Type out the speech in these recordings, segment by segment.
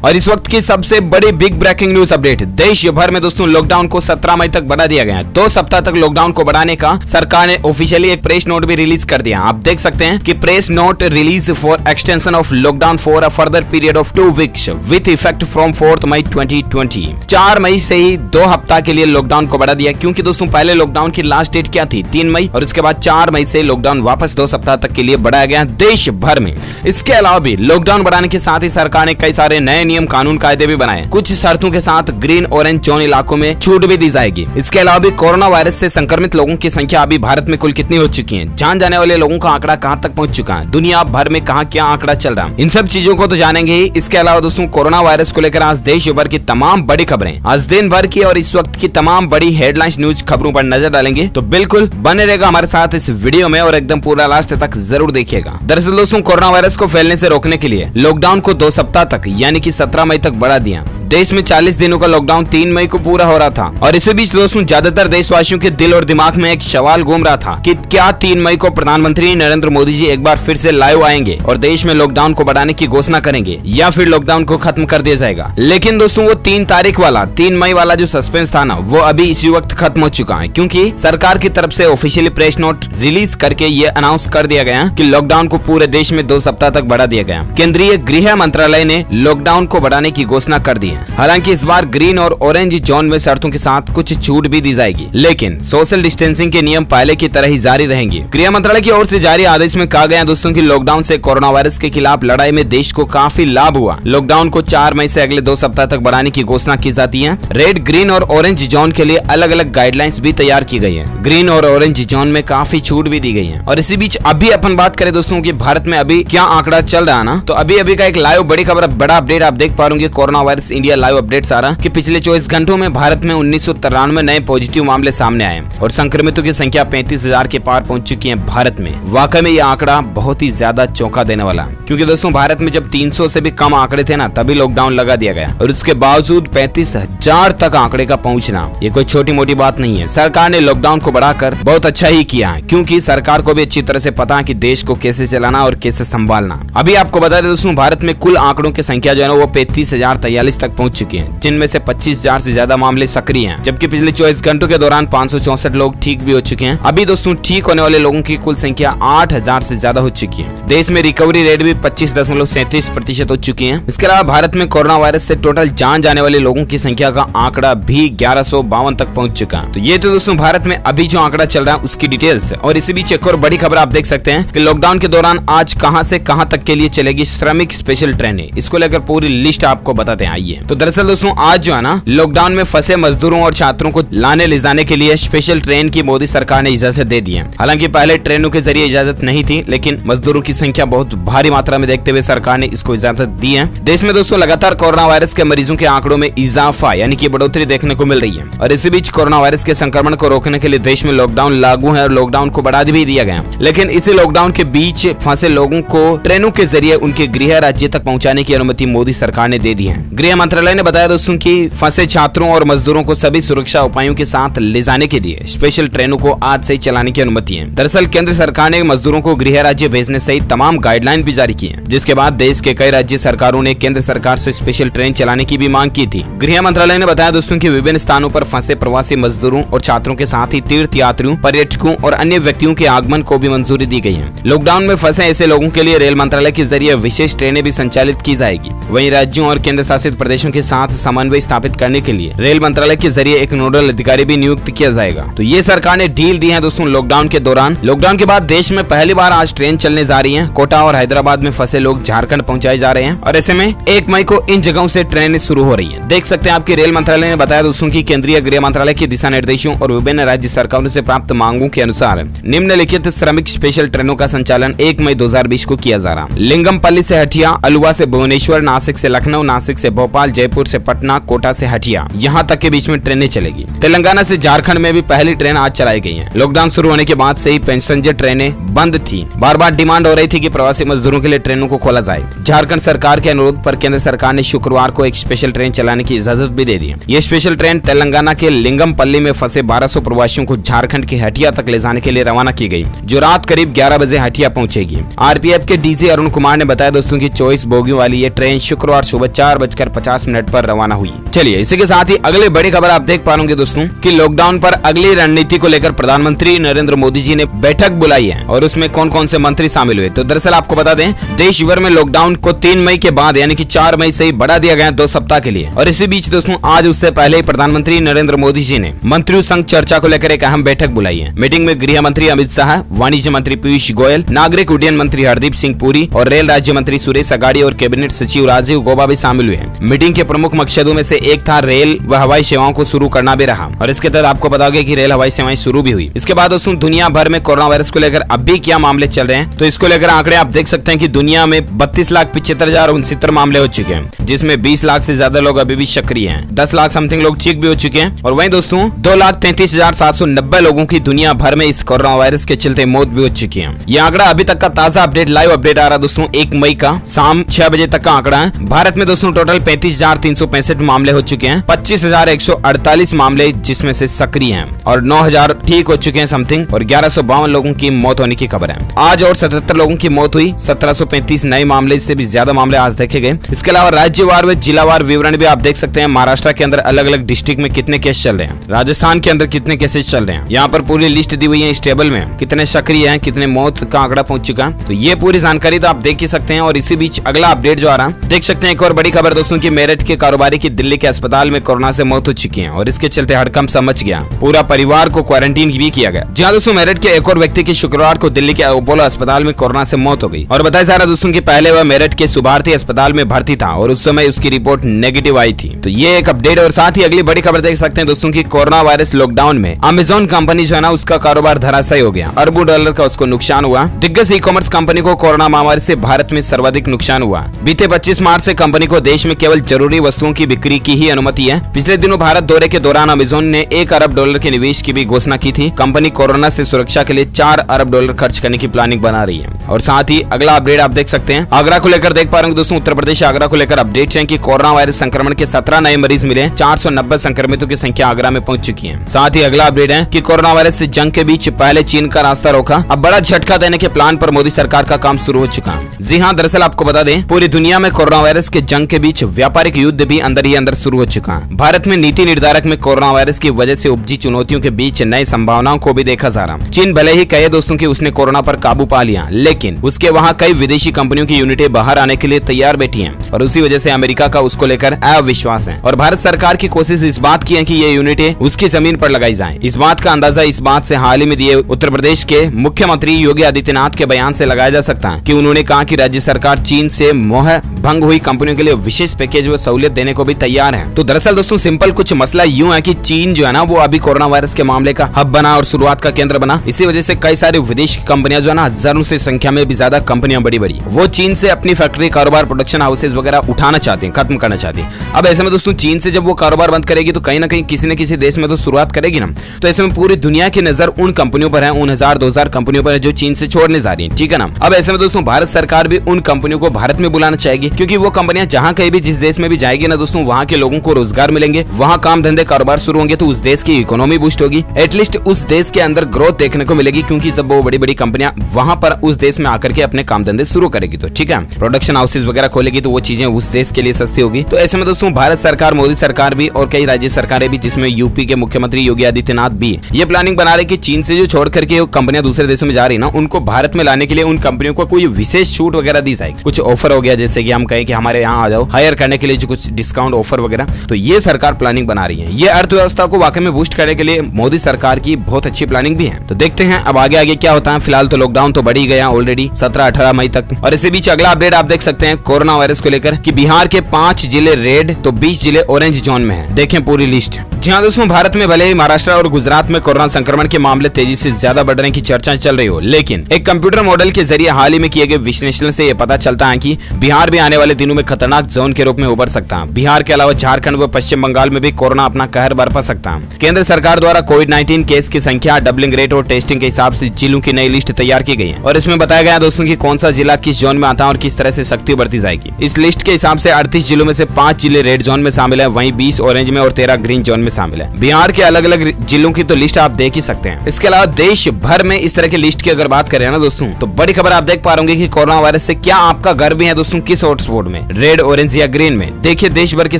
और इस वक्त की सबसे बड़ी बिग ब्रेकिंग न्यूज अपडेट, देश भर में दोस्तों लॉकडाउन को 17 मई तक बढ़ा दिया गया है। 2 सप्ताह तक लॉकडाउन को बढ़ाने का सरकार ने ऑफिशियली एक प्रेस नोट भी रिलीज कर दिया। आप देख सकते हैं कि press note release for extension of lockdown for a further period of 2 weeks with effect from 4 मई 2020। 4 मई से ही 2 हफ्ता के लिए लॉकडाउन को बढ़ा दिया, क्योंकि दोस्तों पहले लॉकडाउन की लास्ट डेट क्या थी, 3 मई, और उसके बाद 4 मई से लॉकडाउन वापस 2 सप्ताह तक के लिए बढ़ाया गया देश भर में। इसके अलावा भी लॉकडाउन बढ़ाने के साथ ही सरकार ने कई सारे नए नियम कानून कायदे भी बनाए। कुछ शर्तों के साथ ग्रीन ऑरेंज जोन इलाकों में छूट भी दी जाएगी। इसके अलावा भी कोरोना वायरस से संक्रमित लोगों की संख्या अभी भारत में कुल कितनी हो चुकी है, जान जाने वाले लोगों का आंकड़ा कहां तक पहुंच चुका है, दुनिया भर में कहां क्या आंकड़ा चल रहा है, इन सब चीजों को तो जानेंगे ही। इसके अलावा दोस्तों कोरोना वायरस को लेकर आज देश भर की तमाम बड़ी खबरें, आज दिन भर की और इस वक्त की तमाम बड़ी हेडलाइंस न्यूज खबरों पर नजर डालेंगे, तो बिल्कुल बने रहेगा हमारे साथ इस वीडियो में और एकदम पूरा लास्ट तक जरूर देखिएगा। दरअसल दोस्तों कोरोना वायरस को फैलने से रोकने के लिए लॉकडाउन को 2 सप्ताह तक यानी कि 17 मई तक बढ़ा दिया। देश में 40 दिनों का लॉकडाउन 3 मई को पूरा हो रहा था और इसी बीच दोस्तों ज्यादातर देशवासियों के दिल और दिमाग में एक सवाल घूम रहा था कि क्या 3 मई को प्रधानमंत्री नरेंद्र मोदी जी एक बार फिर से लाइव आएंगे और देश में लॉकडाउन को बढ़ाने की घोषणा करेंगे या फिर लॉकडाउन को खत्म कर दिया जाएगा। लेकिन दोस्तों वो 3 तारीख वाला 3 मई वाला जो सस्पेंस था ना, वो अभी इसी वक्त खत्म हो चुका है, क्योंकि सरकार की तरफ से ऑफिशियली प्रेस नोट रिलीज करके ये अनाउंस कर दिया गया कि लॉकडाउन को पूरे देश में 2 सप्ताह तक बढ़ा दिया गया। केंद्रीय गृह मंत्रालय ने लॉकडाउन को बढ़ाने की घोषणा कर दी है। हालांकि इस बार ग्रीन और ऑरेंज जोन में शर्तों के साथ कुछ छूट भी दी जाएगी, लेकिन सोशल डिस्टेंसिंग के नियम पहले की तरह ही जारी रहेंगे। गृह मंत्रालय की ओर से जारी आदेश में कहा गया दोस्तों कि लॉकडाउन से कोरोना वायरस के खिलाफ लड़ाई में देश को काफी लाभ हुआ। लॉकडाउन को 4 मई से अगले 2 सप्ताह तक बढ़ाने की घोषणा की जाती है। रेड, ग्रीन और ऑरेंज जोन के लिए अलग अलग गाइडलाइंस भी तैयार की गई है। ग्रीन और ऑरेंज जोन में काफी छूट भी दी गई है। और इसी बीच अभी अपन बात करें दोस्तों कि भारत में अभी क्या आंकड़ा चल रहा है ना, तो अभी का एक लाइव बड़ी खबर, बड़ा अपडेट आप देख पा रहे corona virus India live update सारा कि पिछले 24 घंटों में भारत में 1993 नए पॉजिटिव मामले सामने आए और संक्रमितों की संख्या 35,000 के पार पहुंच चुकी है भारत में। वाकई में यह आंकड़ा बहुत ही ज्यादा चौंका देने वाला है, क्योंकि दोस्तों भारत में जब 300 से भी कम आंकड़े थे ना, तभी लॉकडाउन लगा दिया गया और उसके बावजूद 35,000 तक आंकड़े का पहुंचना ये कोई छोटी मोटी बात नहीं है। सरकार ने लॉकडाउन को बढ़ाकर बहुत अच्छा ही किया है, क्योंकि सरकार को भी अच्छी तरह से पता है कि देश को कैसे चलाना और कैसे संभालना। अभी आपको बता दें दोस्तों भारत में कुल आंकड़ों की संख्या जो है वो 35,043 तक पहुंच चुकी है, जिनमें से 25,000 से ज्यादा मामले सक्रिय हैं, जबकि पिछले 24 घंटों के दौरान 564 लोग ठीक भी हो चुके हैं। अभी दोस्तों ठीक होने वाले लोगों की कुल संख्या 8,000 से ज्यादा हो चुकी है। देश में रिकवरी रेट भी 25.37% हो चुकी है। इसके अलावा भारत में कोरोना वायरस से टोटल जान जाने वाले लोगों की संख्या का आंकड़ा भी 1152 तक पहुंच चुका है। तो ये तो दोस्तों भारत में अभी जो आंकड़ा चल रहा है उसकी डिटेल्स। और इसी बीच एक और बड़ी खबर आप देख सकते हैं कि लॉकडाउन के दौरान आज कहां से कहां तक के लिए चलेगी श्रमिक स्पेशल ट्रेनें, इसको लेकर पूरी लिस्ट आपको बताते हैं। आइए, तो दरअसल दोस्तों आज जो है ना, लॉकडाउन में फंसे मजदूरों और छात्रों को लाने ले जाने के लिए स्पेशल ट्रेन की मोदी सरकार ने इजाजत दे दी है। हालांकि पहले ट्रेनों के जरिए इजाजत नहीं थी, लेकिन मजदूरों की संख्या बहुत भारी मात्रा में देखते हुए सरकार ने इसको इजाजत दी है। देश में दोस्तों लगातार कोरोना वायरस के मरीजों के आंकड़ों में इजाफा यानी कि बढ़ोतरी देखने को मिल रही है और इसी बीच कोरोना वायरस के संक्रमण को रोकने के लिए देश में लॉकडाउन लागू है और लॉकडाउन को बढ़ा भी दिया गया। लेकिन इसी लॉकडाउन के बीच फंसे लोगों को ट्रेनों के जरिए उनके गृह राज्य तक पहुंचाने की अनुमति मोदी सरकार ने दे दी है। गृह मंत्रालय ने बताया दोस्तों कि फंसे छात्रों और मजदूरों को सभी सुरक्षा उपायों के साथ ले जाने के लिए स्पेशल ट्रेनों को आज से चलाने की अनुमति है। दरअसल केंद्र सरकार ने मजदूरों को गृह राज्य भेजने सहित तमाम गाइडलाइन भी जारी की है, जिसके बाद देश के कई राज्य सरकारों ने केंद्र सरकार से स्पेशल ट्रेन चलाने की भी मांग की थी। गृह मंत्रालय ने बताया दोस्तों कि विभिन्न स्थानों पर फंसे प्रवासी मजदूरों और छात्रों के साथ ही तीर्थ यात्रियों, पर्यटकों और अन्य व्यक्तियों के आगमन को भी मंजूरी दी गई है। लॉकडाउन में फंसे ऐसे लोगों के लिए रेल मंत्रालय के जरिए विशेष ट्रेनें भी संचालित की जाएगी। वहीं राज्यों और केंद्र शासित प्रदेशों के साथ समन्वय स्थापित करने के लिए रेल मंत्रालय के जरिए एक नोडल अधिकारी भी नियुक्त किया जाएगा। तो ये सरकार ने डील दी है दोस्तों लॉकडाउन के दौरान। लॉकडाउन के बाद देश में पहली बार आज ट्रेन चलने जा रही है। कोटा और हैदराबाद में फंसे लोग झारखंड पहुंचाए जा रहे हैं और ऐसे में 1 मई को इन जगहों से ट्रेनें शुरू हो रही है। देख सकते हैं आपके रेल मंत्रालय ने बताया दोस्तों की केंद्रीय गृह मंत्रालय के दिशा निर्देशों और विभिन्न राज्य सरकारों से प्राप्त मांगों के अनुसार निम्नलिखित श्रमिक स्पेशल ट्रेनों का संचालन 1 मई 2020 को किया जा रहा। लिंगमपल्ली से हटिया, अलुवा से भुवनेश्वर, नासिक से लखनऊ, नासिक से भोपाल, जयपुर से पटना, कोटा से हटिया, यहाँ तक के बीच में ट्रेनें चलेगी। तेलंगाना से झारखंड में भी पहली ट्रेन आज चलाई गई है। लॉकडाउन शुरू होने के बाद से ही पैसेंजर ट्रेनें बंद थी। बार बार डिमांड हो रही थी कि प्रवासी मजदूरों के लिए ट्रेनों को खोला जाए। झारखंड सरकार के अनुरोध पर केंद्र सरकार ने शुक्रवार को एक स्पेशल ट्रेन चलाने की इजाजत भी दे दी। ये स्पेशल ट्रेन तेलंगाना के लिंगमपल्ली में फंसे 1200 प्रवासियों को झारखंड के हटिया तक ले जाने के लिए रवाना की गई, जो रात करीब 11 बजे हटिया पहुंचेगी। आरपीएफ के डीजी अरुण कुमार ने बताया दोस्तों की 24 बोगियों वाली ये ट्रेन शुक्रवार सुबह 4:50 पर रवाना हुई। चलिए इसी के साथ ही अगली बड़ी खबर आप देख पा रहे दोस्तों कि लॉकडाउन पर अगली रणनीति को लेकर प्रधानमंत्री नरेंद्र मोदी जी ने बैठक बुलाई है और उसमें कौन कौन से मंत्री शामिल हुए। तो दरअसल आपको बता दें, देश भर में लॉकडाउन को 3 मई के बाद यानी कि 4 मई से ही बढ़ा दिया गया 2 सप्ताह के लिए। और इसी बीच दोस्तों आज उससे पहले ही प्रधानमंत्री नरेंद्र मोदी जी ने मंत्रियों संग चर्चा को लेकर एक अहम बैठक बुलाई है। मीटिंग में गृह मंत्री अमित शाह, वाणिज्य मंत्री पीयूष गोयल, नागरिक उड्डयन मंत्री हरदीप सिंह पुरी और रेल राज्य मंत्री सुरेश अगाड़ी और कैबिनेट सचिव राजीव गौबा भी शामिल हुए। मीटिंग के प्रमुख मकसदों में से एक था रेल व हवाई सेवाओं को शुरू करना भी रहा और इसके तहत आपको बता दें कि रेल हवाई सेवाएं शुरू भी हुई। इसके बाद दोस्तों दुनिया भर में कोरोना वायरस को लेकर अब भी क्या मामले चल रहे हैं, तो इसको लेकर आंकड़े आप देख सकते हैं कि दुनिया में 32,75,069 मामले हो चुके हैं, जिसमें 20 लाख से ज्यादा लोग अभी भी सक्रिय हैं। 10 लाख समथिंग लोग ठीक भी हो चुके हैं और वहीं दोस्तों 2,33,790 लोगों की दुनिया भर में इस कोरोना वायरस के चलते मौत भी हो चुकी है। यह आंकड़ा अभी तक का ताजा अपडेट, लाइव अपडेट आ रहा दोस्तों 1 मई का शाम 6 बजे तक का आंकड़ा है। भारत में दोस्तों टोटल 35,365 मामले हो चुके हैं, 25,148 मामले जिसमें से सक्रिय हैं और 9,000 ठीक हो चुके हैं समथिंग और 1152 लोगों की मौत होने की खबर है। आज और 77 लोगों की मौत हुई, 1735 नए मामले से भी ज्यादा मामले आज देखे गए। इसके अलावा राज्यवार व जिलावार विवरण भी आप देख सकते हैं। महाराष्ट्र के अंदर अलग अलग डिस्ट्रिक्ट में कितने केस चल रहे हैं, राजस्थान के अंदर कितने केसेस चल रहे हैं, यहाँ पर पूरी लिस्ट दी हुई है। इस टेबल में कितने सक्रिय हैं, कितने मौत का आंकड़ा पहुंच चुका है, तो ये पूरी जानकारी तो आप देख ही सकते हैं। और इसी बीच अगला अपडेट जो आ रहा है देख सकते हैं, एक और बड़ी खबर दोस्तों की मेरठ के कारोबारी की दिल्ली के अस्पताल में कोरोना से मौत हो चुकी है और इसके चलते हड़कंप समझ गया, पूरा परिवार को क्वारंटीन भी किया गया। जहाँ दोस्तों मेरठ के एक और व्यक्ति की शुक्रवार को दिल्ली के अपोलो अस्पताल में कोरोना से मौत हो गई और बताया जा रहा दोस्तों की पहले वह मेरठ के सुभारती अस्पताल में भर्ती था और उस समय उसकी रिपोर्ट नेगेटिव आई थी। तो ये एक अपडेट और साथ ही अगली बड़ी खबर देख सकते हैं दोस्तों की कोरोना वायरस लॉकडाउन में अमेजोन कंपनी जो है ना उसका कारोबार धराशायी हो गया, अरबों डॉलर का उसको नुकसान हुआ। दिग्गज ई कॉमर्स कंपनी को कोरोना महामारी से भारत में सर्वाधिक नुकसान हुआ। बीते 25 मार्च से कंपनी को देश में केवल जरूरी वस्तुओं की बिक्री की ही अनुमति है। पिछले दिनों भारत दौरे के दौरान अमेजोन ने 1 अरब डॉलर के निवेश की भी घोषणा की थी। कंपनी कोरोना से सुरक्षा के लिए 4 अरब डॉलर खर्च करने की प्लानिंग बना रही है। और साथ ही अगला अपडेट आप देख सकते हैं, आगरा को लेकर देख पा रहे हैं दोस्तों, उत्तर प्रदेश आगरा को लेकर अपडेट है कि कोरोना वायरस संक्रमण के 17 नए मरीज मिले, 490 संक्रमितों की संख्या आगरा में पहुंच चुकी है। साथ ही अगला अपडेट है कि कोरोना वायरस से जंग के बीच पहले चीन का रास्ता रोका, अब बड़ा झटका देने के प्लान पर मोदी सरकार का काम शुरू हो चुका है। जी हाँ, दरअसल आपको बता दें पूरी दुनिया में कोरोना वायरस के जंग के बीच व्यापारिक युद्ध भी अंदर ही अंदर शुरू हो चुका है। भारत में नीति निर्धारक में कोरोना वायरस की वजह से उपजी चुनौतियों के बीच नई संभावनाओं को भी देखा जा रहा। चीन भले ही कहे दोस्तों कि उसने कोरोना पर काबू पा लिया, लेकिन उसके वहाँ कई विदेशी कंपनियों की यूनिटें बाहर आने के लिए तैयार बैठी हैं और उसी वजह से अमेरिका का उसको लेकर अविश्वास है। और भारत सरकार की कोशिश इस बात की है कि ये यूनिटें उसकी जमीन पर लगाई जाएं। इस बात का अंदाजा इस बात से हाल ही में दिए उत्तर प्रदेश के मुख्यमंत्री योगी आदित्यनाथ के बयान से लगाया जा सकता है कि उन्होंने कहा कि राज्य सरकार चीन से मोह भंग हुई कंपनियों के लिए विशेष पैकेज व सहूलियत देने को भी तैयार है। तो दरअसल दोस्तों सिंपल कुछ मसला यूं है कि चीन जो है ना वो अभी कोरोना वायरस के मामले का हब बना और शुरुआत का केंद्र बना। इसी वजह से कई सारी विदेशी कंपनियां जो है ना, हजारों से संख्या में भी ज्यादा कंपनियां बड़ी बड़ी वो चीन से अपनी फैक्ट्री, कारोबार, प्रोडक्शन हाउसेज वगैरह उठाना चाहते हैं, खत्म करना चाहते हैं। अब ऐसे में दोस्तों चीन से जब वो कारोबार बंद करेगी तो कहीं ना कहीं किसी न किसी देश में तो शुरुआत करेगी ना। तो ऐसे में पूरी दुनिया की नजर उन कंपनियों पर है, उन 1000-2000 कंपनियों पर है जो चीन से छोड़ने जा रही है, ठीक है ना। अब ऐसे में दोस्तों भारत सरकार भी उन कंपनियों को भारत में बुलाना चाहेगी, क्योंकि वो कंपनियां जहां कहीं भी जिस देश में भी जाएगी ना दोस्तों, वहां के लोगों को रोजगार मिलेंगे, वहां काम धंधे कारोबार शुरू होंगे तो उस देश की इकोनॉमी बूस्ट होगी, एटलीस्ट उस देश के अंदर ग्रोथ देखने को मिलेगी, क्योंकि जब वो बड़ी बड़ी कंपनियां वहां पर उस देश में आकर के अपने काम धंधे शुरू करेगी तो ठीक है, प्रोडक्शन हाउसेज वगैरह खोलेगी तो वो चीजें उस देश के लिए सस्ती होगी। तो ऐसे में दोस्तों भारत सरकार, मोदी सरकार भी और कई राज्य सरकारें भी, जिसमें यूपी के मुख्यमंत्री योगी आदित्यनाथ भी ये प्लानिंग बना रहे कि चीन से जो छोड़ करके कंपनियां दूसरे देशों में जा रही ना, उनको भारत में लाने के लिए उन कंपनियों को कोई विशेष छूट वगैरह दी जाए, कुछ ऑफर हो गया, जैसे कि हम कहें कि हमारे यहाँ आ जाओ, हायर करने के लिए जो कुछ डिस्काउंट ऑफर वगैरह, तो ये सरकार प्लानिंग बना रही है। ये अर्थव्यवस्था को वाकई में बूस्ट करने के लिए मोदी सरकार की बहुत अच्छी प्लानिंग भी है। तो देखते हैं अब आगे आगे क्या होता है। फिलहाल तो लॉकडाउन तो बढ़ ही गया ऑलरेडी 17-18 मई तक। और इसी बीच अगला अपडेट आप देख सकते हैं कोरोना वायरस को लेकर कि बिहार के 5 जिले रेड तो 20 जिले ऑरेंज जोन में है। देखें पूरी लिस्ट। जी हाँ दोस्तों, भारत में भले ही महाराष्ट्र और गुजरात में कोरोना संक्रमण के मामले तेजी से ज्यादा बढ़ने की चर्चा चल रही हो, लेकिन एक कंप्यूटर मॉडल के जरिए हाल ही में किए गए विश्लेषण से यह पता चलता है कि बिहार भी आने वाले दिनों में खतरनाक जोन के रूप में उभर बढ़ सकता है। बिहार के अलावा झारखंड व पश्चिम बंगाल में भी कोरोना अपना कहर बरपा सकता है। केंद्र सरकार द्वारा कोविड-19 केस की संख्या, डबलिंग रेट और टेस्टिंग के हिसाब से जिलों की नई लिस्ट तैयार की गई है और इसमें बताया गया दोस्तों की कौन सा जिला किस जोन में आता है और किस तरह से सख्ती बरती जाएगी। इस लिस्ट के हिसाब से 38 जिलों में से 5 जिले रेड जोन में शामिल है, वहीं 20 ऑरेंज में और 13 ग्रीन जोन में शामिल है। बिहार के अलग अलग जिलों की तो लिस्ट आप देख ही सकते हैं। इसके अलावा देश भर में इस तरह की लिस्ट की अगर बात करें ना दोस्तों, तो बड़ी खबर आप देख पा रहे कि कोरोना वायरस से क्या आपका घर भी है दोस्तों, किस हॉटस्पॉट में, रेड, ऑरेंज या ग्रीन में। देखिए देश भर के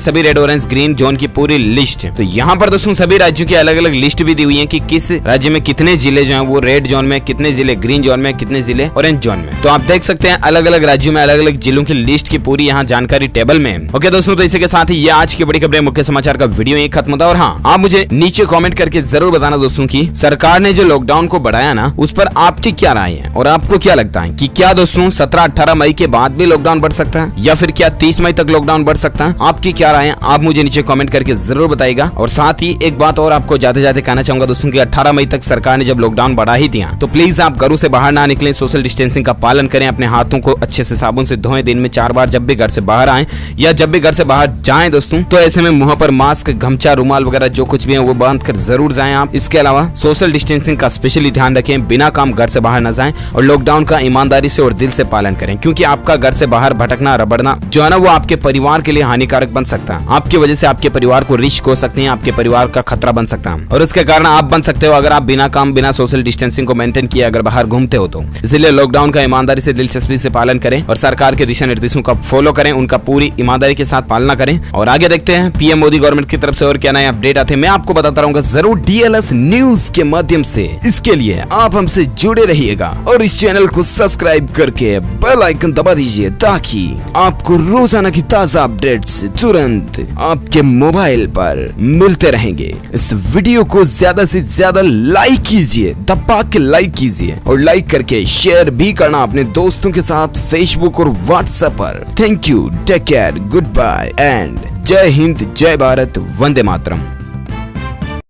सभी रेड, ऑरेंज, ग्रीन जोन की पूरी लिस्ट। तो यहाँ पर दोस्तों सभी राज्यों की अलग अलग लिस्ट भी दी हुई है कि किस राज्य में कितने जिले जो है वो रेड जोन में, कितने जिले ग्रीन जोन में, कितने जिले ऑरेंज जोन में। तो आप देख सकते हैं अलग अलग राज्यों में अलग अलग जिलों की लिस्ट की पूरी यहाँ जानकारी टेबल में। ओके दोस्तों, तो इसी के साथ ही ये आज की बड़ी खबरें, मुख्य समाचार का वीडियो यही खत्म होता है। और हाँ, आप मुझे नीचे कमेंट करके जरूर बताना दोस्तों की सरकार ने जो लॉकडाउन को बढ़ाया ना, उस पर आपकी क्या राय है और आपको क्या लगता है कि क्या दोस्तों 17-18 मई के बाद भी लॉकडाउन बढ़ सकता है या फिर क्या 30 मई तक लॉकडाउन बढ़ सकता है? आपकी क्या राय है आप मुझे नीचे कमेंट करके जरूर बताइएगा। और साथ ही एक बात और आपको जाते जाते कहना चाहूंगा दोस्तों की 18 मई तक सरकार ने जब लॉकडाउन बढ़ा ही दिया, तो प्लीज आप घरों से बाहर ना निकलें, सोशल डिस्टेंसिंग का पालन करें, अपने हाथों को अच्छे से साबुन से धोएं, दिन में 4 बार जब भी घर से बाहर आए या जब भी घर से बाहर जाएं दोस्तों, तो ऐसे में मुंह पर मास्क, गमछा, रुमाल वगैरह जो कुछ भी है वो बांध कर जरूर जाएं आप। इसके अलावा सोशल डिस्टेंसिंग का स्पेशली ध्यान रखें, बिना काम घर से बाहर न जाएं और लॉकडाउन का ईमानदारी से और दिल से पालन करें, क्योंकि आपका घर से बाहर भटकना, रबड़ना जो है ना वो आपके परिवार के लिए हानिकारक बन सकता है। आपकी वजह से आपके परिवार को रिस्क हो सकते हैं, आपके परिवार का खतरा बन सकता है और इसके कारण आप बन सकते हो अगर आप बिना काम, बिना सोशल डिस्टेंसिंग को मेंटेन किए अगर बाहर घूमते हो तो। इसलिए लॉकडाउन का ईमानदारी से, दिलचस्पी से पालन करें और सरकार के दिशा निर्देशों का फॉलो करें, उनका पूरी ईमानदारी के साथ पालना करें। और आगे देखते हैं पीएम मोदी गवर्नमेंट की तरफ से और क्या नए अपडेट आते हैं, मैं आपको बताता रहूंगा जरूर DLS न्यूज के माध्यम से। इसके लिए आप हमसे जुड़े रहिएगा और इस चैनल को सब्सक्राइब करके बेल आइकन दबा दीजिए ताकि आपको रोजाना की ताजा अपडेट्स तुरंत आपके मोबाइल पर मिलते रहेंगे। इस वीडियो को ज्यादा से ज्यादा लाइक कीजिए, दबा के लाइक कीजिए और लाइक करके शेयर भी करना अपने दोस्तों के साथ फेसबुक और व्हाट्सएप पर। Thank you, take care, good bye and जय हिंद, जय भारत, वंदे मातरम।